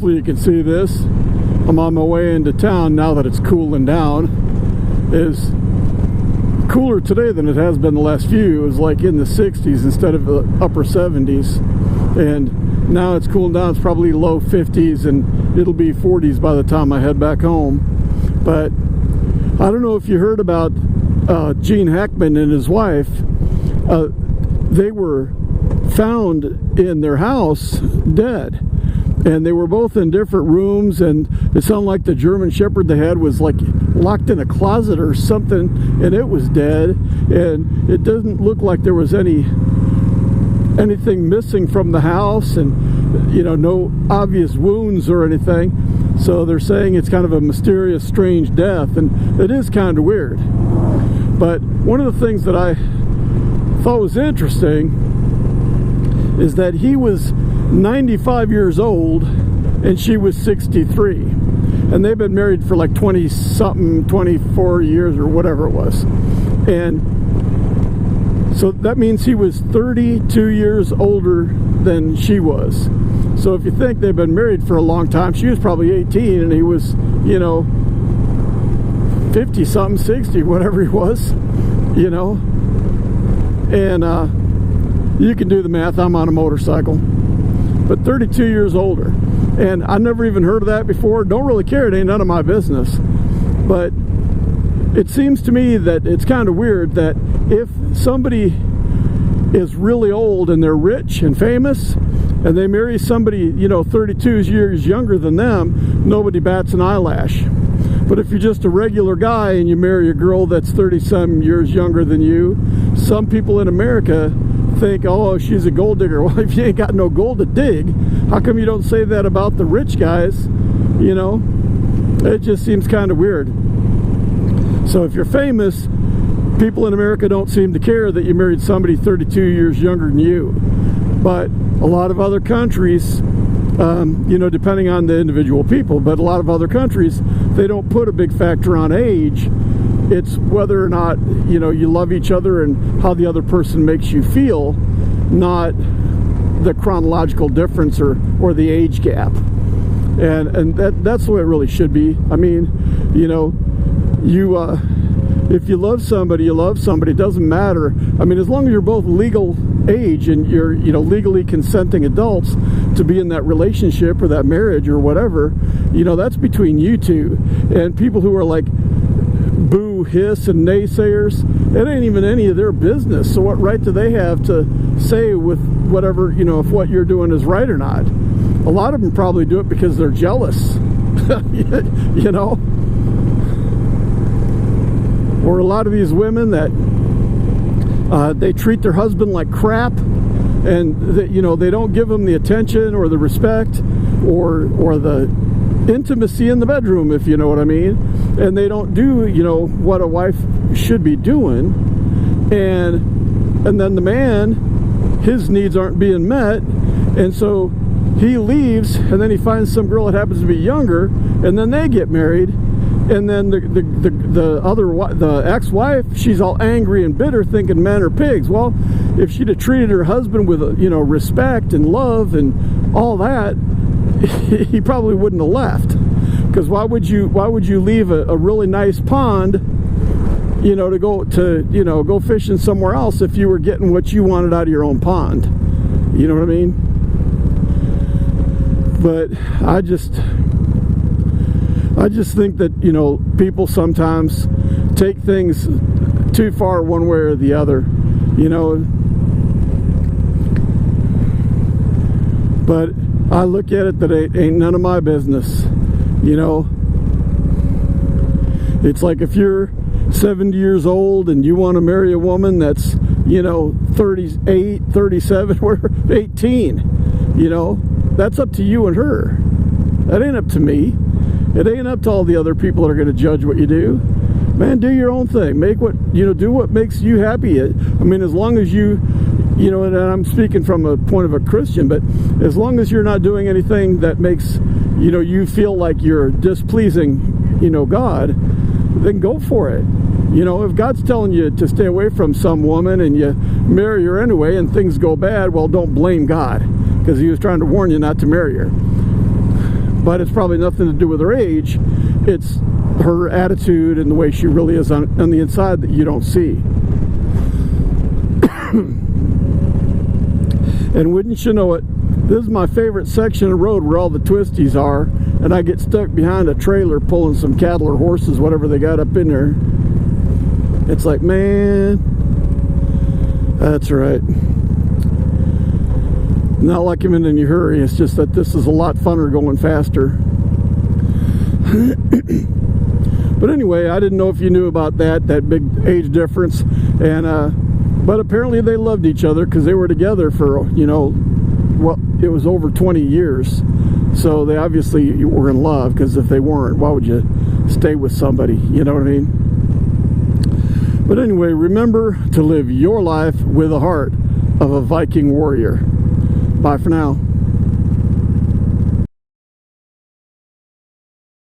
hopefully you can see this. I'm on my way into town now that it's cooling down. It's cooler today than it has been the last few. It was like in the 60s instead of the upper 70s. And now it's cooling down. It's probably low 50s, and it'll be 40s by the time I head back home. But I don't know if you heard about Gene Hackman and his wife. They were found in their house dead, and they were both in different rooms, and it sounded like the German Shepherd they had was like locked in a closet or something, and it was dead, and it doesn't look like there was anything missing from the house, and you know, no obvious wounds or anything. So they're saying it's kind of a mysterious, strange death, and it is kind of weird. But one of the things that I thought was interesting is that he was 95 years old and she was 63, and they've been married for like 20 something 24 years or whatever it was. And so that means he was 32 years older than she was. So if you think they've been married for a long time, she was probably 18 and he was, you know, 50 something, 60, whatever he was, you know. And you can do the math. I'm on a motorcycle, but 32 years older, and I never even heard of that before. Don't really care. It ain't none of my business. But it seems to me that it's kind of weird that if somebody is really old and they're rich and famous and they marry somebody, you know, 32 years younger than them, nobody bats an eyelash. But if you're just a regular guy and you marry a girl that's 30-some years younger than you, some people in America think, oh, she's a gold digger. Well, if you ain't got no gold to dig, how come you don't say that about the rich guys? You know, it just seems kind of weird. So if you're famous, people in America don't seem to care that you married somebody 32 years younger than you. But a lot of other countries, you know, depending on the individual people, but a lot of other countries, they don't put a big factor on age. It's whether or not, you know, you love each other and how the other person makes you feel, not the chronological difference or the age gap. And that's the way it really should be. I mean, you know, if you love somebody, you love somebody. It doesn't matter. I mean, as long as you're both legal age and you're, you know, legally consenting adults to be in that relationship or that marriage or whatever, you know, that's between you two. And people who are like boo, hiss, and naysayers, it ain't even any of their business. So what right do they have to say with whatever, you know, if what you're doing is right or not? A lot of them probably do it because they're jealous, you know. Or a lot of these women that they treat their husband like crap, and that, you know, they don't give him the attention or the respect or the intimacy in the bedroom, if you know what I mean. And they don't do, you know, what a wife should be doing, and then the man, his needs aren't being met, and so he leaves, and then he finds some girl that happens to be younger, and then they get married. And then the ex-wife, she's all angry and bitter, thinking men are pigs. Well, if she'd have treated her husband with, you know, respect and love and all that, he probably wouldn't have left. Because why would you leave a really nice pond, you know, to go fishing somewhere else if you were getting what you wanted out of your own pond? You know what I mean? But I just think that, you know, people sometimes take things too far one way or the other, you know. But I look at it that it ain't none of my business, you know. It's like if you're 70 years old and you want to marry a woman that's, you know, 38, 37, or 18, you know, that's up to you and her. That ain't up to me. It ain't up to all the other people that are going to judge what you do. Man, do your own thing. Make what, you know, do what makes you happy. I mean, as long as you know, and I'm speaking from a point of a Christian, but as long as you're not doing anything that makes, you know, you feel like you're displeasing, you know, God, then go for it. You know, if God's telling you to stay away from some woman and you marry her anyway and things go bad, well, don't blame God, because he was trying to warn you not to marry her. but it's probably nothing to do with her age. It's her attitude and the way she really is on the inside that you don't see. And wouldn't you know it, this is my favorite section of road where all the twisties are, and I get stuck behind a trailer pulling some cattle or horses, whatever they got up in there. It's like, man, that's right. Not like I'm in any hurry, it's just that this is a lot funner going faster. But anyway, I didn't know if you knew about that big age difference, and but apparently they loved each other because they were together for, you know, well, it was over 20 years. So they obviously were in love, because if they weren't, why would you stay with somebody? You know what I mean? But anyway, remember to live your life with the heart of a Viking warrior. Bye for now.